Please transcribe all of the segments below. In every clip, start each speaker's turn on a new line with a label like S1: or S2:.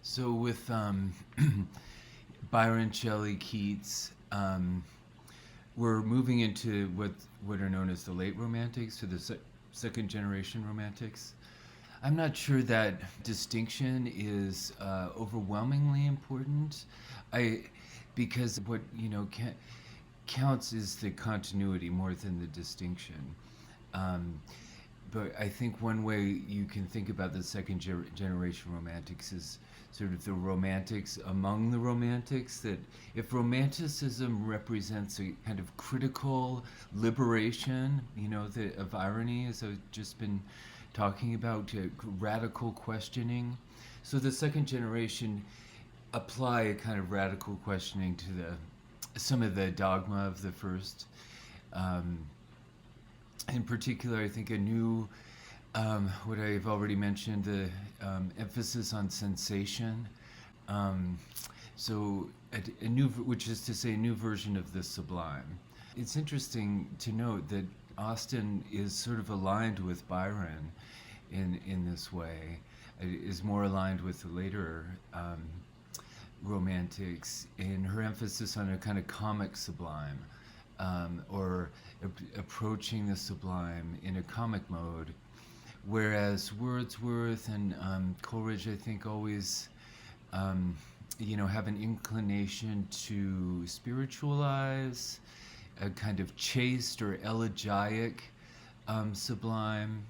S1: So with Byron, Shelley, Keats, we're moving into what are known as the late Romantics, or the second generation Romantics. I'm not sure that distinction is overwhelmingly important. I because what counts is the continuity more than the distinction. Um, but I think one way you can think about the second generation romantics is sort of the romantics among the romantics. That if romanticism represents a kind of critical liberation, of irony, as I've just been talking about, radical questioning. So the second generation apply a kind of radical questioning to the some of the dogma of the first. Um, in particular, I think a new, what I've already mentioned, the emphasis on sensation. Um, so a new, which is to say, a new version of the sublime. It's interesting to note that Austen is sort of aligned with Byron in this way. It is more aligned with the later romantics in her emphasis on a kind of comic sublime, or approaching the sublime in a comic mode, whereas Wordsworth and Coleridge, I think, always have an inclination to spiritualize a kind of chaste or elegiac sublime.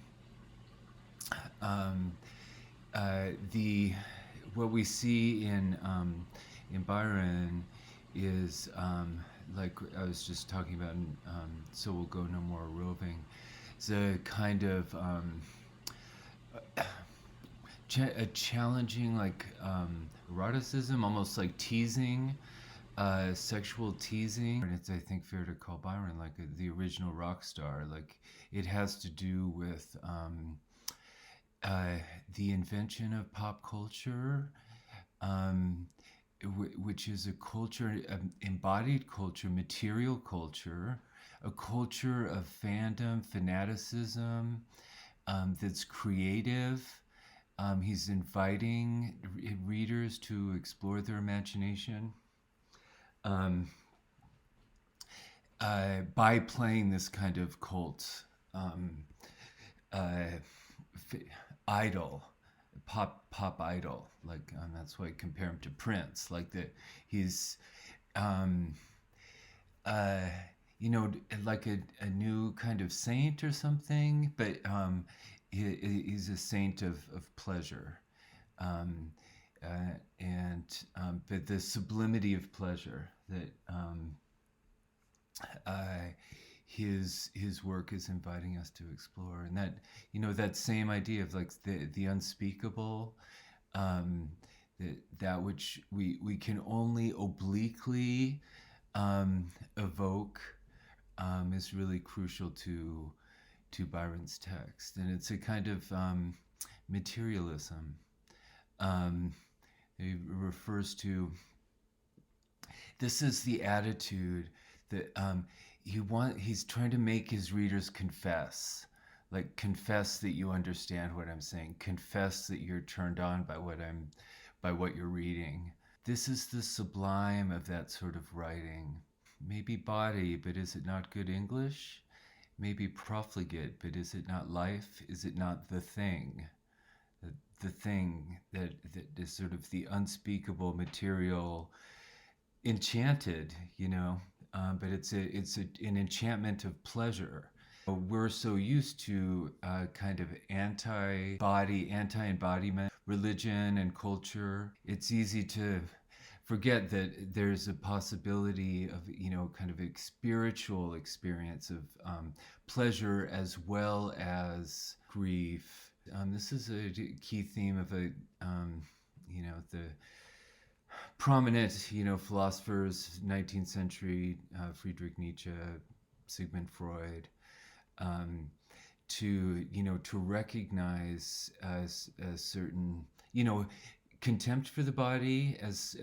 S1: Um, the What we see in Byron is, like I was just talking about, "So We'll Go No More Roving." It's a kind of a challenging, like, eroticism, almost like teasing, sexual teasing. And it's, I think, fair to call Byron like the original rock star. Like, it has to do with the invention of pop culture, um, which is a culture, embodied culture, material culture, a culture of fandom, fanaticism, that's creative. He's inviting readers to explore their imagination, um, by playing this kind of cult, uh, idol, pop idol. Like, that's why I compare him to Prince. Like, he's, um, uh, like a new kind of saint or something, but he's a saint of pleasure, um, and but the sublimity of pleasure that uh, his work is inviting us to explore, and that same idea of, like, the unspeakable, um, that which we can only obliquely evoke, is really crucial to Byron's text, and it's a kind of materialism. Um, he refers to this is the attitude that he's trying to make his readers confess, like, confess that you understand what I'm saying, confess that you're turned on by what you're reading. This is the sublime of that sort of writing. Maybe body, but is it not good English? Maybe profligate, but is it not life? Is it not the thing? The thing that is sort of the unspeakable, material, enchanted, but an enchantment of pleasure. We're so used to kind of anti-body, anti-embodiment religion and culture. It's easy to forget that there's a possibility of, kind of a spiritual experience of pleasure as well as grief. This is a key theme of the prominent, philosophers, 19th century, Friedrich Nietzsche, Sigmund Freud, to recognize as a certain, contempt for the body as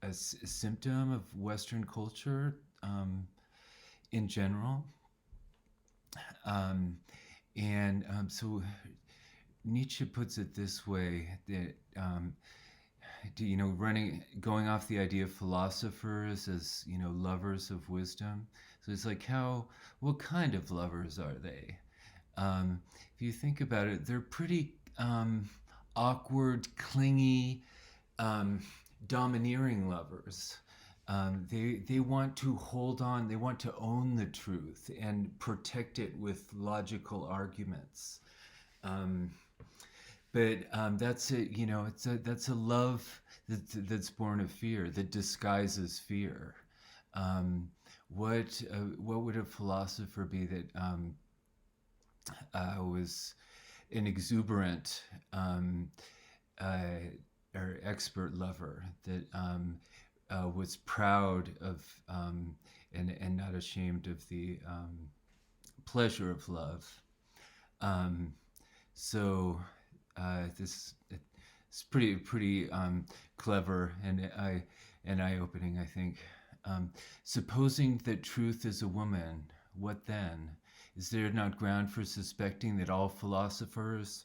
S1: a symptom of Western culture, in general. So Nietzsche puts it this way, that going off the idea of philosophers as, lovers of wisdom. So it's like, what kind of lovers are they? If you think about it, they're pretty awkward, clingy, um, domineering lovers. They want to hold on, they want to own the truth and protect it with logical arguments. Um, but that's it. That's a love that's born of fear, that disguises fear. What would a philosopher be that was an exuberant uh, or expert lover, that was proud of and not ashamed of the pleasure of love. Um, so this it's pretty clever and eye-opening, I think. Supposing that truth is a woman, what then? Is there not ground for suspecting that all philosophers,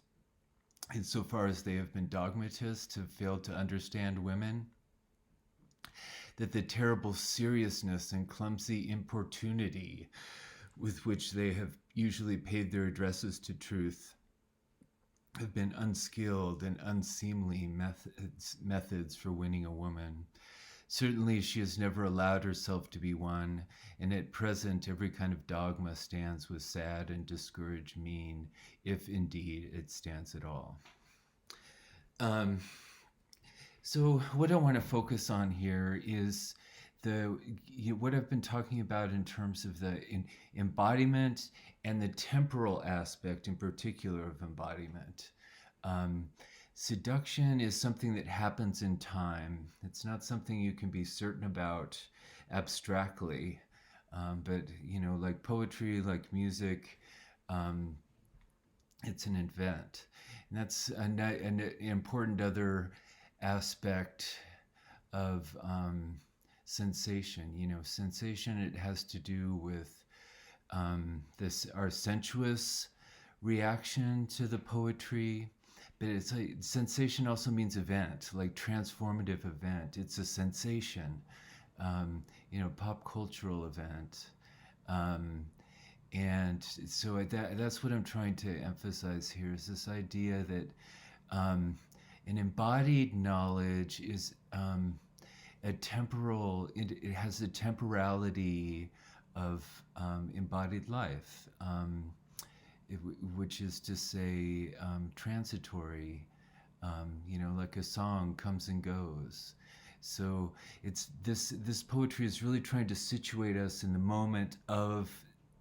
S1: insofar as they have been dogmatists, have failed to understand women? That the terrible seriousness and clumsy importunity with which they have usually paid their addresses to truth have been unskilled and unseemly methods for winning a woman. Certainly she has never allowed herself to be won, and at present every kind of dogma stands with sad and discouraged mien, if indeed it stands at all. So what I want to focus on here is what I've been talking about in terms of the embodiment and the temporal aspect in particular of embodiment. Seduction is something that happens in time. It's not something you can be certain about abstractly, but like poetry, like music, it's an event, and that's an important other aspect of sensation. Sensation, it has to do with our sensuous reaction to the poetry, but it's like sensation also means event, like transformative event. It's a sensation, pop cultural event. And so that's what I'm trying to emphasize here, is this idea that an embodied knowledge is it has a temporality of embodied life, which is to say transitory, like a song comes and goes. So it's this poetry is really trying to situate us in the moment of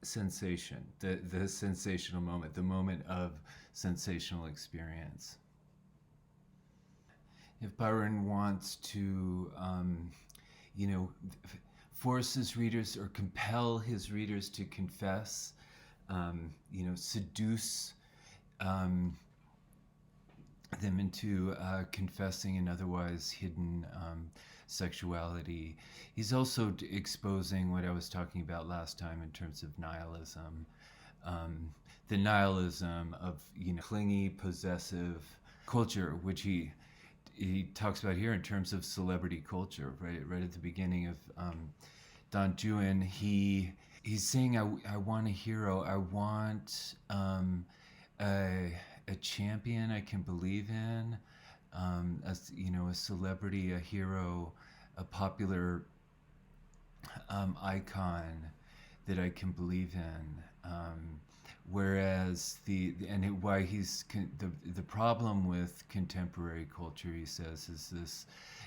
S1: sensation, the sensational moment, the moment of sensational experience. If Byron wants to, force his readers or compel his readers to confess, seduce them into confessing an otherwise hidden sexuality. He's also exposing what I was talking about last time in terms of nihilism, the nihilism of clingy, possessive culture, which he talks about here in terms of celebrity culture. Right at the beginning of Don Juan, he's saying, I want a hero. I want a champion I can believe in, a celebrity, a hero, a popular icon that I can believe in. Whereas why he's the problem with contemporary culture, he says, is this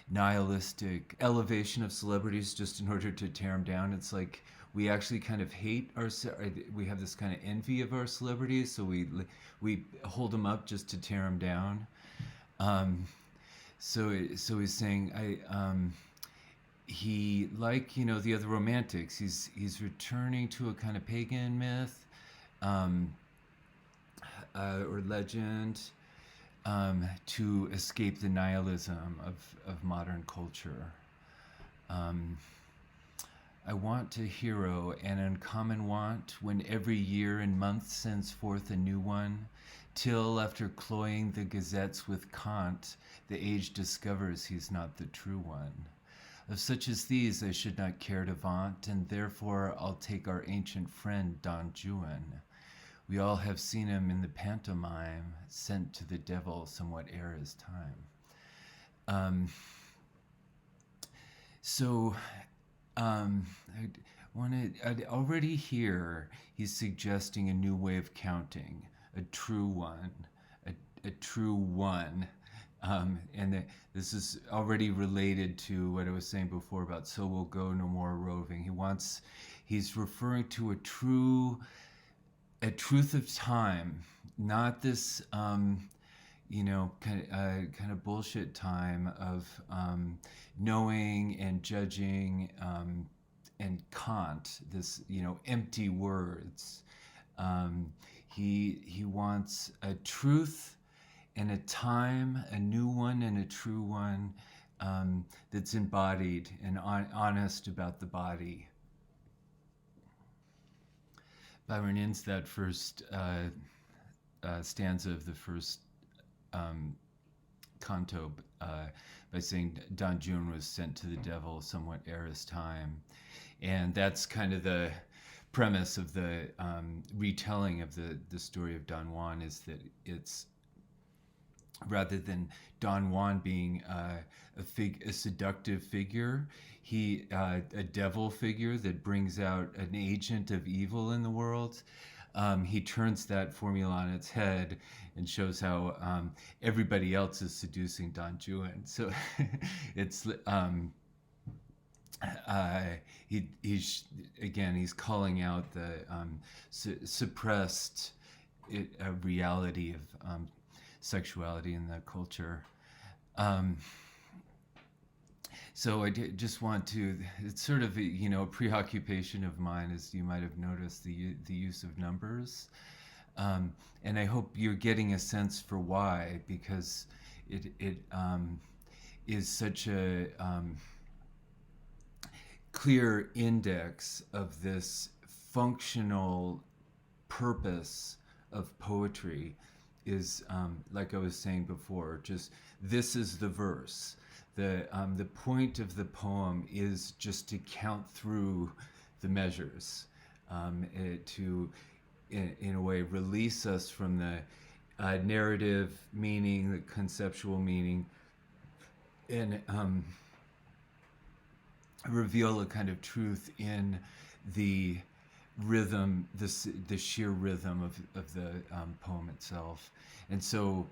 S1: nihilistic elevation of celebrities just in order to tear them down. It's like we actually kind of hate we have this kind of envy of our celebrities, so we hold them up just to tear them down. So he's saying he, like the other romantics, he's returning to a kind of pagan myth or legend to escape the nihilism of modern culture. I want a hero, an uncommon want, when every year and month sends forth a new one, till after cloying the gazettes with Kant, the age discovers he's not the true one. Of such as these I should not care to vaunt, and therefore I'll take our ancient friend Don Juan. We all have seen him in the pantomime, sent to the devil somewhat ere his time. Um, so I'd already here he's suggesting a new way of counting, a true one, a true one. This is already related to what I was saying before about so we'll go no more roving. He's referring to a truth of time, not this kind of bullshit time of knowing and judging and Kant, this empty words. He wants a truth and a time, a new one and a true one, that's embodied and honest about the body. Byron ends that first stanza of the first canto by saying Don Juan was sent to the devil somewhat ere his time. And that's kind of the premise of the retelling of the story of Don Juan, is that it's, rather than Don Juan being a seductive figure, a devil figure that brings out an agent of evil in the world. He turns that formula on its head and shows how everybody else is seducing Don Juan. So it's he's calling out the suppressed reality of sexuality in the culture. So I just want to, it's sort of a preoccupation of mine, as you might have noticed, the use of numbers. And I hope you're getting a sense for why, because it is such a clear index of this functional purpose of poetry, is like I was saying before, just this is the verse. The point of the poem is just to count through the measures, to in a way release us from the narrative meaning, the conceptual meaning, and reveal a kind of truth in the rhythm, the sheer rhythm of the poem itself. And so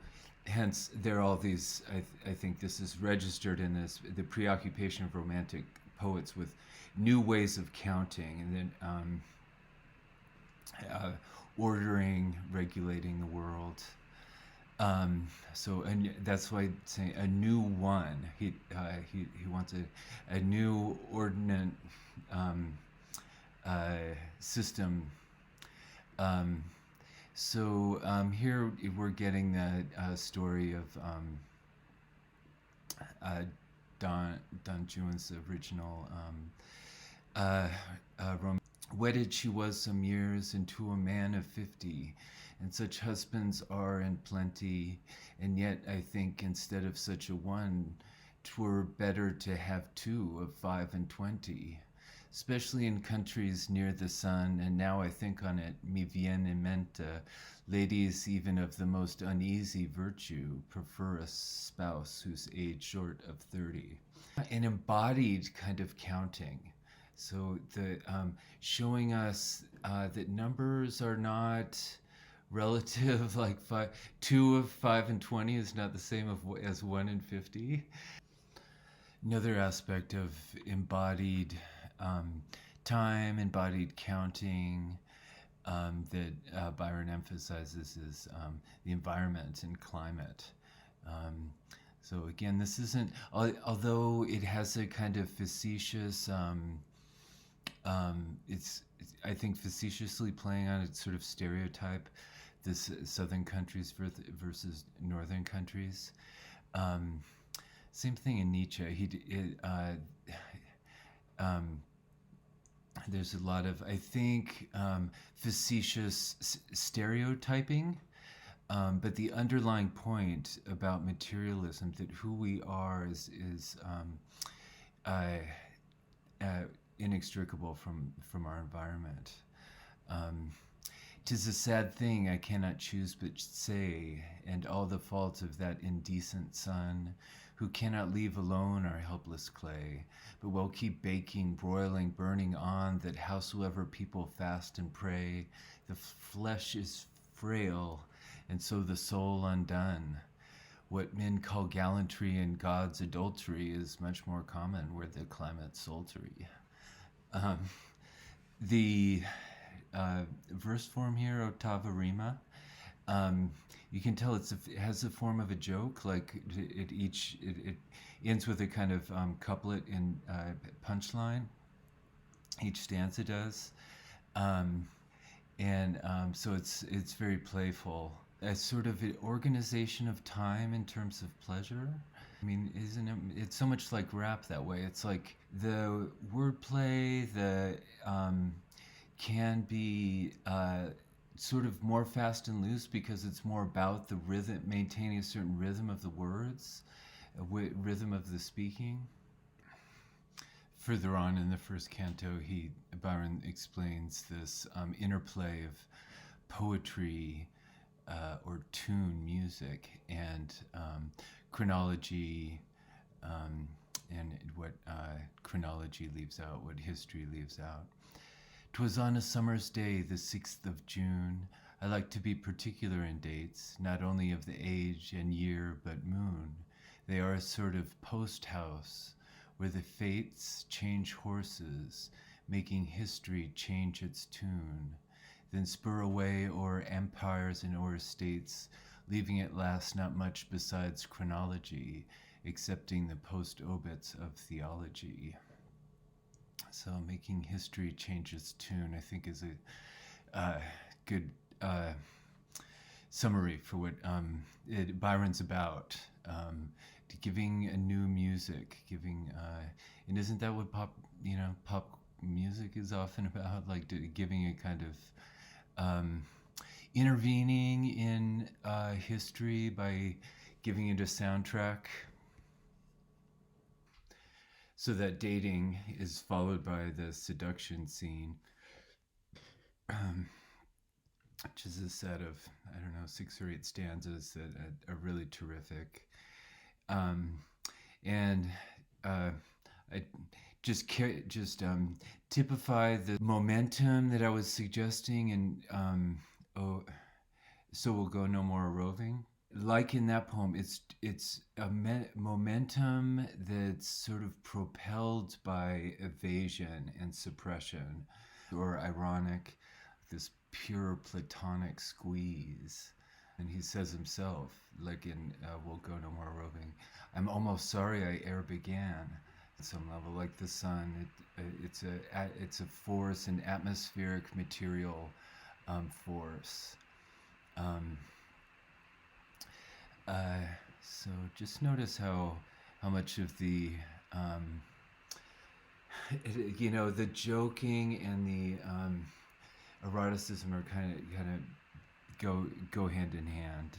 S1: hence there are all these, I think this is registered in the preoccupation of Romantic poets with new ways of counting, and then ordering, regulating the world. And that's why saying a new one. He wants a new ordinate system. Here we're getting the story of Don Juan's original wedded she was some years unto a man of 50, and such husbands are in plenty, and yet I think instead of such a one, 'twere better to have two of 5 and 20, especially in countries near the sun. And now I think on it, mi viene in mente, ladies even of the most uneasy virtue prefer a spouse whose age short of 30. An embodied kind of counting. So the showing us that numbers are not relative, like 2 of 5 and 20 is not the same as 1 and 50. Another aspect of embodied time, embodied counting, that Byron emphasizes is the environment and climate. So again, this isn't, although it has a kind of facetious, it's I think facetiously playing on its sort of stereotype, this southern countries versus northern countries. Same thing in Nietzsche. There's a lot of, I think, facetious stereotyping But the underlying point about materialism, that who we are is uh, uh, inextricable from our environment. Um, "'Tis a sad thing I cannot choose but say, and all the fault of that indecent sun, who cannot leave alone our helpless clay, but will keep baking, broiling, burning on, that howsoever people fast and pray, the flesh is frail, and so the soul undone. What men call gallantry and God's adultery is much more common where the climate's sultry." Um, the verse form here, ottava rima, you can tell it has the form of a joke. Like it ends with a kind of couplet in punchline. Each stanza does, so it's very playful. A sort of an organization of time in terms of pleasure. I mean, isn't it? It's so much like rap that way. It's like the wordplay, can be sort of more fast and loose because it's more about the rhythm, maintaining a certain rhythm of the words, rhythm of the speaking. Further on in the first canto, Byron explains this interplay of poetry or tune music and chronology, and what chronology leaves out, what history leaves out. "'Twas on a summer's day, the 6th of June. I like to be particular in dates, not only of the age and year, but moon. They are a sort of post house, where the fates change horses, making history change its tune, then spur away o'er empires and o'er states, leaving at last not much besides chronology, excepting the post-obits of theology." So making history change its tune, I think, is a good summary for what Byron's about. Giving a new music, and isn't that what pop music is often about? Like giving a kind of intervening in history by giving it a soundtrack. So that dating is followed by the seduction scene, which is a set of, 6 or 8 stanzas that are really terrific. And I just typify the momentum that I was suggesting, and "So we'll go no more roving." Like in that poem, it's a momentum that's sort of propelled by evasion and suppression, or ironic, this pure platonic squeeze. And he says himself, like in "We'll Go No More Roving," "I'm almost sorry I e'er began." At some level, like the sun, it's a force, an atmospheric material force. So just notice how much of the the joking and the eroticism are kind of go hand in hand.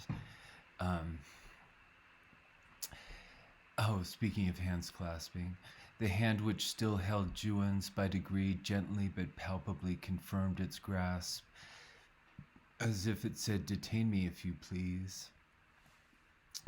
S1: Speaking of hands clasping, the hand which still held Juan's by degree gently but palpably confirmed its grasp, as if it said, "Detain me if you please."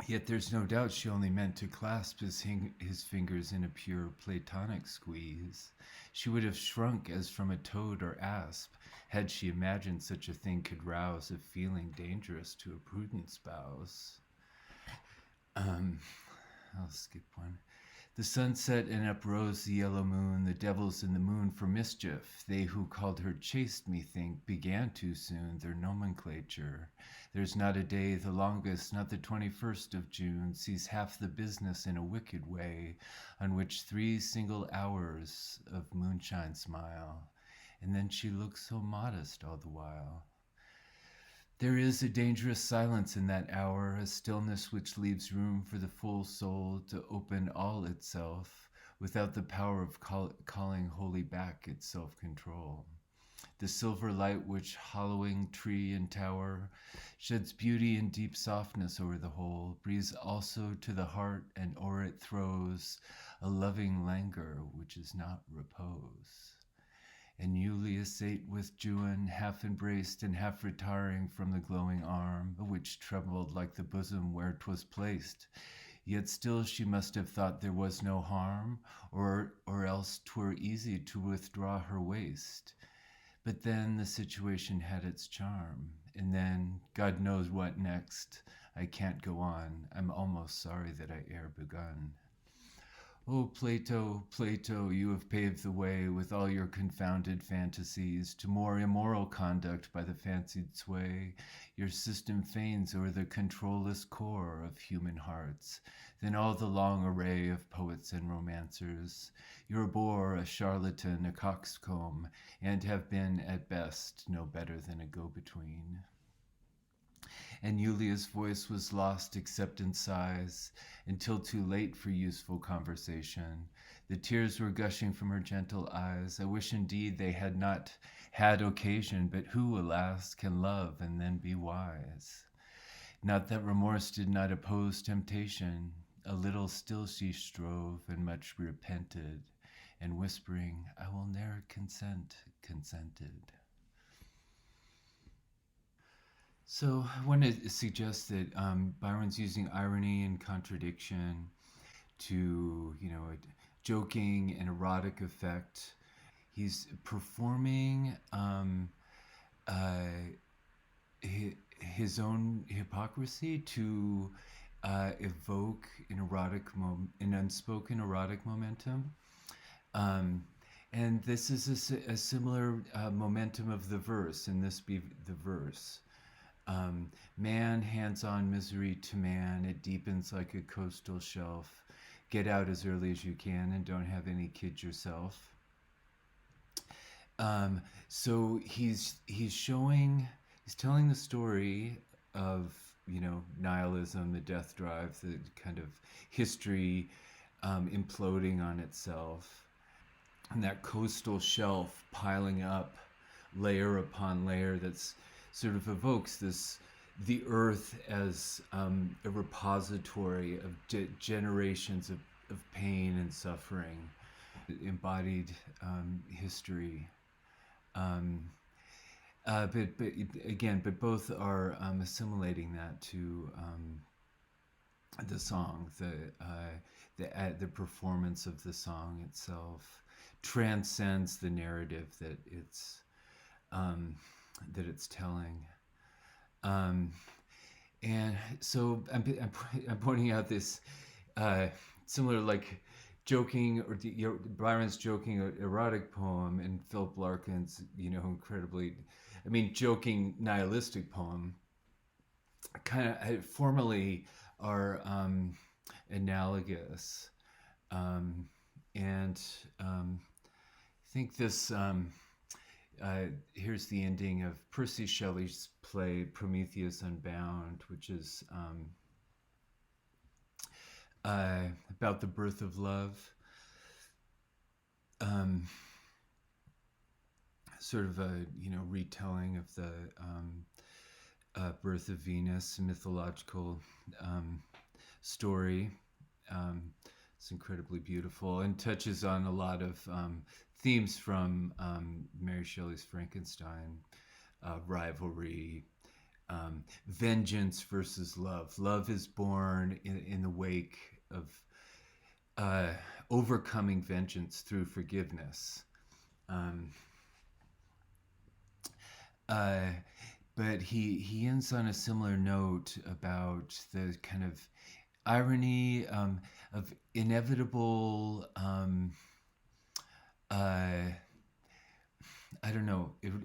S1: Yet there's no doubt she only meant to clasp his fingers in a pure platonic squeeze. She would have shrunk as from a toad or asp, had she imagined such a thing could rouse a feeling dangerous to a prudent spouse. I'll skip one. "The sun set and uprose the yellow moon, the devils in the moon for mischief. They who called her chaste, methink, began too soon their nomenclature. There's not a day the longest, not the 21st of June, sees half the business in a wicked way, on which 3 single hours of moonshine smile, and then she looks so modest all the while. There is a dangerous silence in that hour, a stillness which leaves room for the full soul to open all itself, without the power of calling wholly back its self-control. The silver light which, hollowing tree and tower, sheds beauty and deep softness o'er the whole, breathes also to the heart, and o'er it throws a loving languor which is not repose. And Julius sate with Juan, half embraced and half retiring from the glowing arm, which trembled like the bosom where 'twas placed. Yet still she must have thought there was no harm, or else 'twere easy to withdraw her waist. But then the situation had its charm, and then, God knows what next. I can't go on. I'm almost sorry that I e'er begun. O Plato, Plato, you have paved the way with all your confounded fantasies to more immoral conduct by the fancied sway your system feigns o'er the controlless core of human hearts than all the long array of poets and romancers. You're a bore, a charlatan, a coxcomb, and have been at best no better than a go-between. And Yulia's voice was lost except in sighs, until too late for useful conversation. The tears were gushing from her gentle eyes. I wish indeed they had not had occasion, but who, alas, can love and then be wise? Not that remorse did not oppose temptation. A little still she strove, and much repented, and whispering, I will ne'er consent, consented. So I want to suggest that Byron's using irony and contradiction to, a joking and erotic effect. He's performing his own hypocrisy to evoke an unspoken erotic momentum. And this is a similar momentum of the verse, and this be the verse. Man hands on misery to man, it deepens like a coastal shelf. Get out as early as you can and don't have any kids yourself. So he's telling the story of, nihilism, the death drive, the kind of history imploding on itself, and that coastal shelf piling up layer upon layer that's sort of evokes the earth as a repository of generations of pain and suffering, embodied history. But both are assimilating that to the song. The performance of the song itself transcends the narrative that it's telling. And so I'm pointing out this similar, like, joking, or Byron's joking erotic poem, and Philip Larkin's incredibly, joking nihilistic poem, kind of formally are analogous, and I think this. Here's the ending of Percy Shelley's play Prometheus Unbound, which is about the birth of love. Sort of a retelling of the birth of Venus, mythological story. It's incredibly beautiful and touches on a lot of themes from Mary Shelley's Frankenstein, rivalry, vengeance versus love. Love is born in the wake of overcoming vengeance through forgiveness. But he ends on a similar note about the kind of irony of inevitable,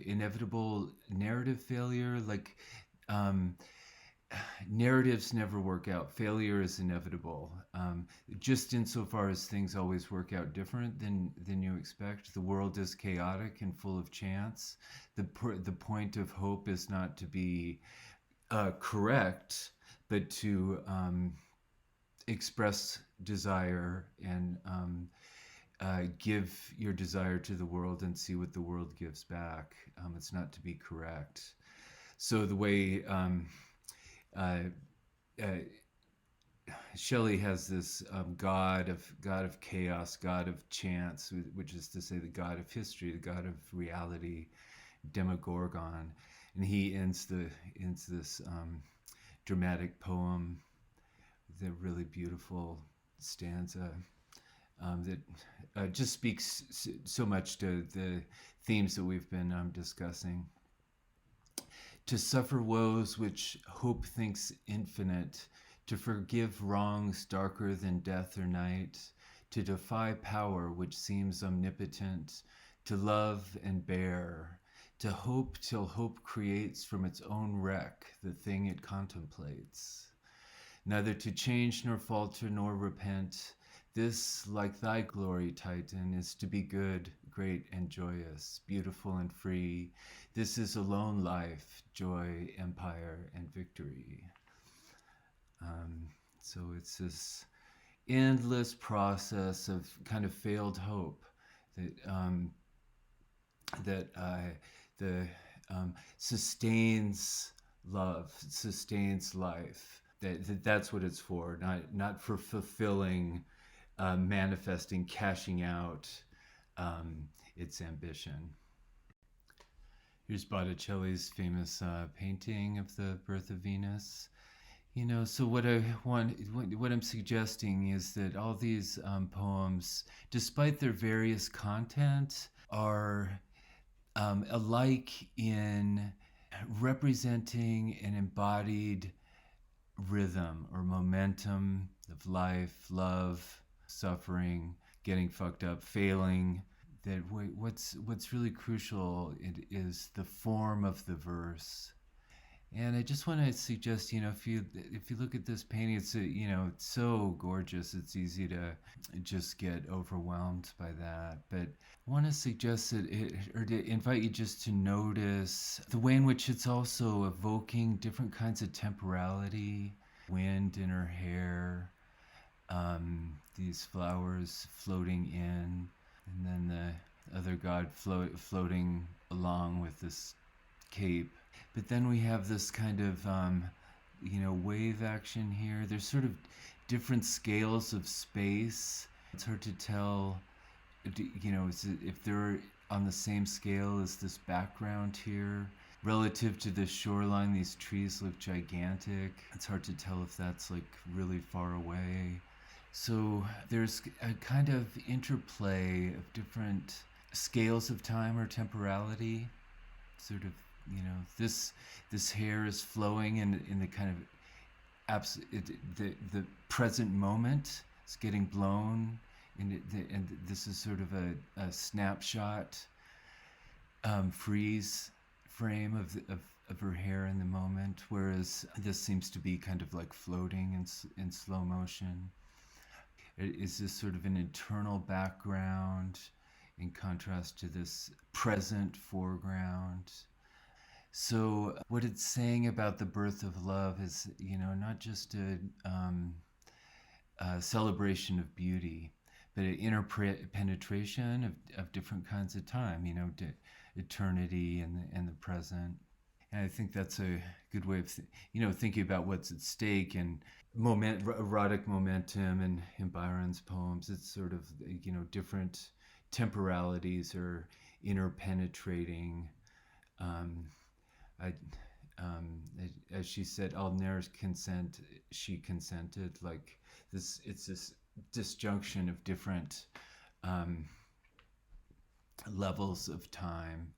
S1: inevitable narrative failure. Like, narratives never work out. Failure is inevitable. Just insofar as things always work out different than you expect. The world is chaotic and full of chance. The point of hope is not to be correct, but to express desire and give your desire to the world and see what the world gives back. It's not to be correct. So the way uh, uh, Shelley has this God of chaos, God of chance, which is to say the God of history, the God of reality, Demogorgon, and he ends this dramatic poem, the really beautiful stanza that just speaks so much to the themes that we've been discussing. To suffer woes which hope thinks infinite, to forgive wrongs darker than death or night, to defy power which seems omnipotent, to love and bear, to hope till hope creates from its own wreck the thing it contemplates. Neither to change nor falter nor repent, this, like thy glory, Titan, is to be good, great and joyous, beautiful and free. This is alone life, joy, empire, and victory. So it's this endless process of kind of failed hope that the sustains love, sustains life. That's what it's for, not for fulfilling, manifesting, cashing out its ambition. Here's Botticelli's famous painting of the Birth of Venus. So what I'm suggesting is that all these poems, despite their various content, are alike in representing an embodied rhythm or momentum of life, love, suffering, getting fucked up, failing. That what's really crucial is the form of the verse. And I just want to suggest, if you look at this painting, it's it's so gorgeous. It's easy to just get overwhelmed by that. But I want to suggest or to invite you just to notice the way in which it's also evoking different kinds of temporality, wind in her hair, these flowers floating in, and then the other god floating along with this cape. But then we have this kind of wave action here. There's sort of different scales of space. It's hard to tell if they're on the same scale as this background here. Relative to the shoreline, these trees look gigantic. It's hard to tell if that's like really far away. So there's a kind of interplay of different scales of time or temporality. Sort of, this hair is flowing in the kind of the present moment. It's getting blown, and this is sort of a snapshot, freeze frame of her hair in the moment, whereas this seems to be kind of like floating in slow motion. Is this sort of an internal background in contrast to this present foreground? So what it's saying about the birth of love is, not just a celebration of beauty, but an interpenetration of different kinds of time, eternity and the present. And I think that's a good way of, thinking about what's at stake and erotic momentum in Byron's poems. It's sort of, different temporalities or interpenetrating. As she said, I'll ne'er consent, she consented. Like this, it's this disjunction of different levels of time.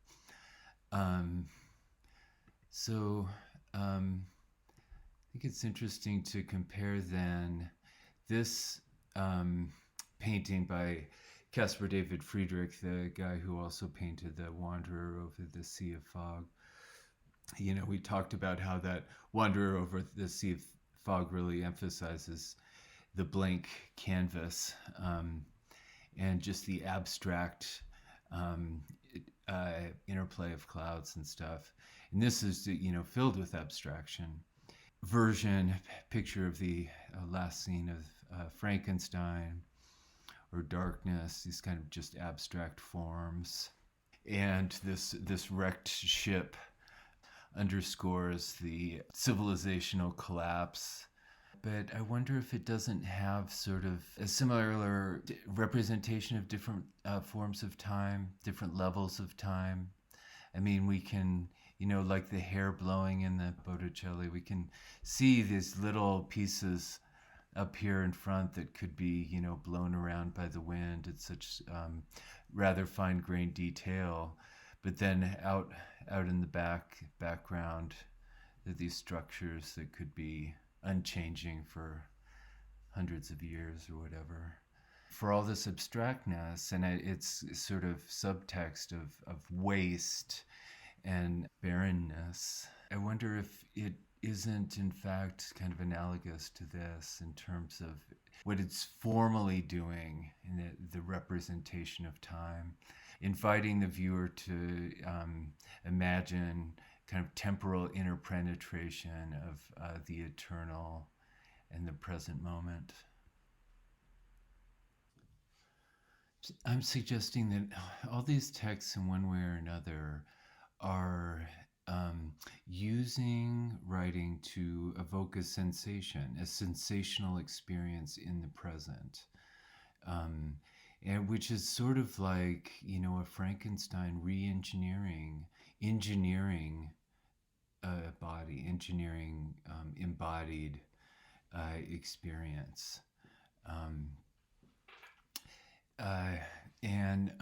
S1: So I think it's interesting to compare then this painting by Caspar David Friedrich, the guy who also painted The Wanderer Over the Sea of Fog. We talked about how that Wanderer Over the Sea of Fog really emphasizes the blank canvas and just the abstract interplay of clouds and stuff. And this is, filled with abstraction. Picture of the last scene of Frankenstein, or darkness, these kind of just abstract forms. And this wrecked ship underscores the civilizational collapse. But I wonder if it doesn't have sort of a similar representation of different forms of time, different levels of time. I mean, we can, like the hair blowing in the Botticelli, we can see these little pieces up here in front that could be, blown around by the wind. It's such rather fine-grained detail. But then out in the background, there are these structures that could be unchanging for hundreds of years or whatever. For all this abstractness and its sort of subtext of waste and barrenness, I wonder if it isn't in fact kind of analogous to this in terms of what it's formally doing in the representation of time, inviting the viewer to imagine kind of temporal interpenetration of the eternal and the present moment. I'm suggesting that all these texts, in one way or another, are using writing to evoke a sensation, a sensational experience in the present, and which is sort of like, a Frankenstein engineering a body, engineering embodied experience. And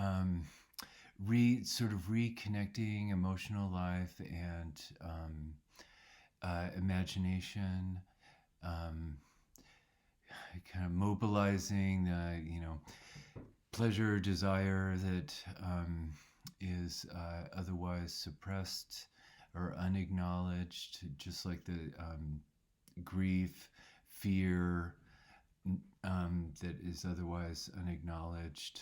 S1: sort of reconnecting emotional life and imagination, kind of mobilizing the pleasure, desire that is otherwise suppressed or unacknowledged, just like the grief, fear that is otherwise unacknowledged.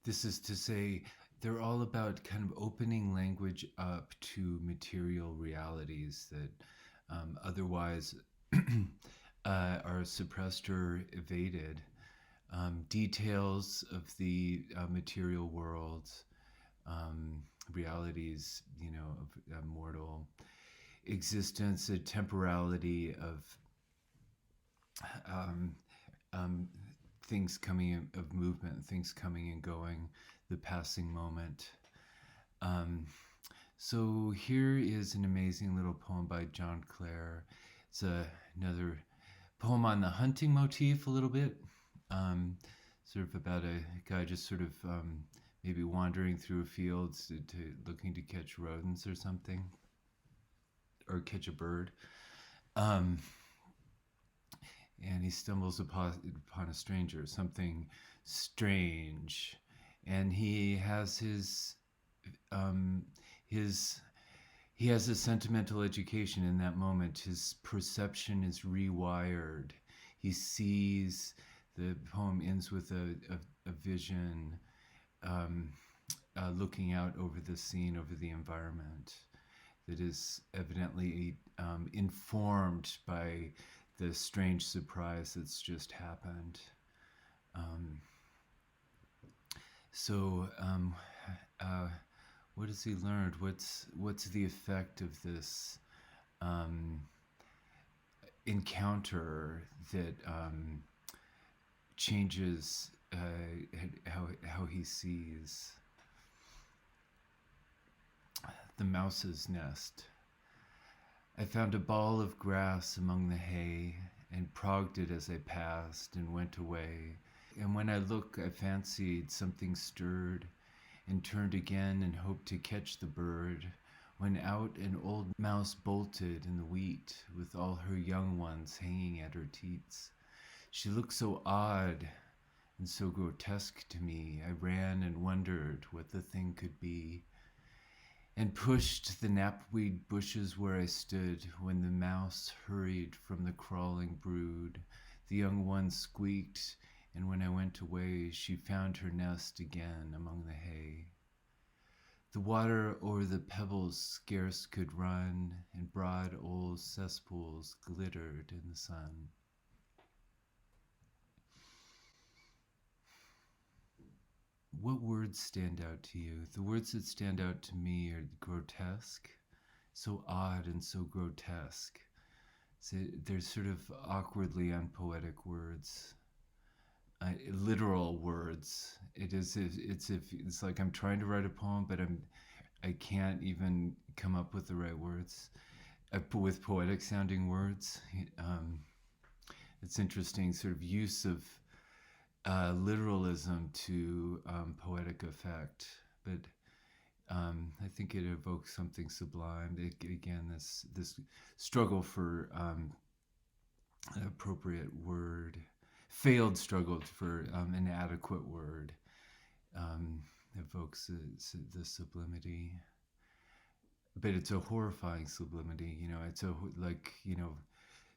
S1: This is to say, they're all about kind of opening language up to material realities that otherwise are suppressed or evaded. Details of the material world, realities, of mortal existence, a temporality of things coming of movement, things coming and going, the passing moment. So here is an amazing little poem by John Clare. It's another poem on the hunting motif a little bit, sort of about a guy just sort of maybe wandering through a field to looking to catch rodents or something, or catch a bird. And he stumbles upon a stranger, something strange, and he has he has a sentimental education in that moment. His perception is rewired. He sees. The poem ends with a vision, looking out over the scene, over the environment, that is evidently informed by the strange surprise that's just happened. What has he learned? What's the effect of this encounter that changes how he sees? The mouse's nest. I found a ball of grass among the hay, and progged it as I passed, and went away. And when I looked, I fancied something stirred, and turned again and hoped to catch the bird, when out an old mouse bolted in the wheat, with all her young ones hanging at her teats. She looked so odd and so grotesque to me, I ran and wondered what the thing could be, and pushed the knapweed bushes where I stood, when the mouse hurried from the crawling brood. The young ones squeaked, and when I went away, she found her nest again among the hay. The water o'er the pebbles scarce could run, and broad old cesspools glittered in the sun. what words stand out to you? The words that stand out to me are grotesque, so odd and so grotesque. So they're sort of awkwardly unpoetic words, literal words. It's like I'm trying to write a poem, but I can't even come up with the right words, with poetic sounding words. Um, it's interesting, sort of use of literalism to poetic effect, but I think it evokes something sublime. Again, this struggle for an appropriate word, failed struggle for an adequate word, evokes the sublimity. But it's a horrifying sublimity. It's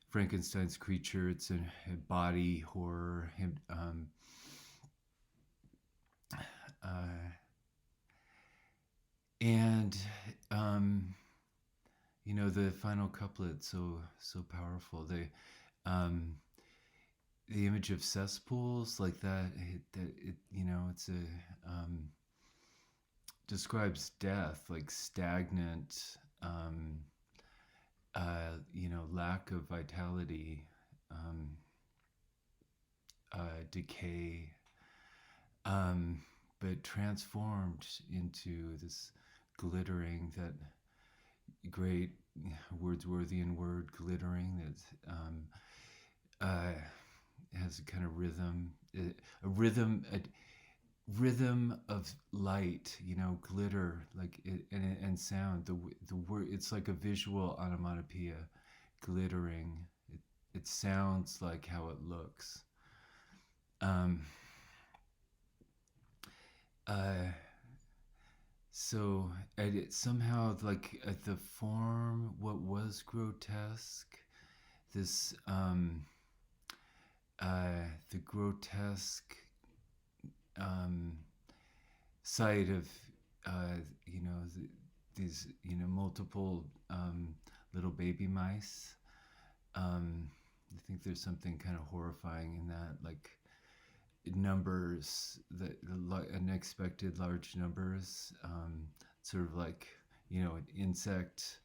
S1: Frankenstein's creature. It's a body horror. Uh, and the final couplet, so powerful. The image of cesspools like that. It's a describes death, like stagnant. Lack of vitality, decay, but transformed into this glittering, that great Wordsworthian word, glittering, that has a kind of rhythm, a rhythm of light, glitter, like and sound. The word, it's like a visual onomatopoeia, glittering. It sounds like how it looks. So somehow, like at the form, what was grotesque, this the grotesque sight of these multiple little baby mice. I think there's something kind of horrifying in that, like numbers, unexpected large numbers, sort of like an insect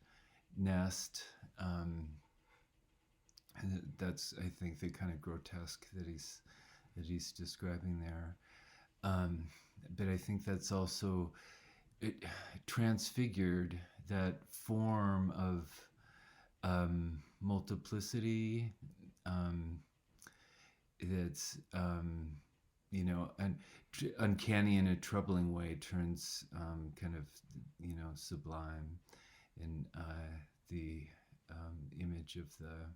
S1: nest. And that's, I think, the kind of grotesque that he's describing there. But I think that's also it transfigured that form of multiplicity, that's uncanny in a troubling way, turns kind of sublime in the image of the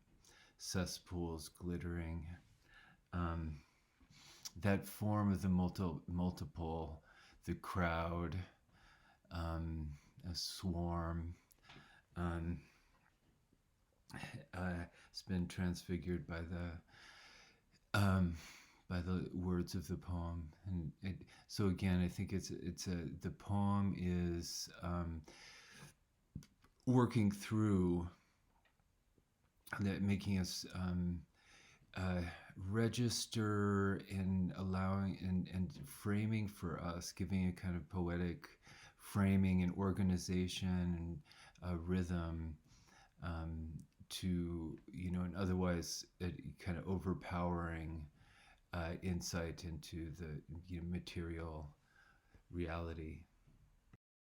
S1: cesspools glittering. That form of the multiple, the crowd, a swarm, it's been transfigured by the words of the poem. And so again, I think the poem is working through that, making us register and allowing and framing for us, giving a kind of poetic framing and organization and rhythm to an otherwise kind of overpowering insight into the material reality.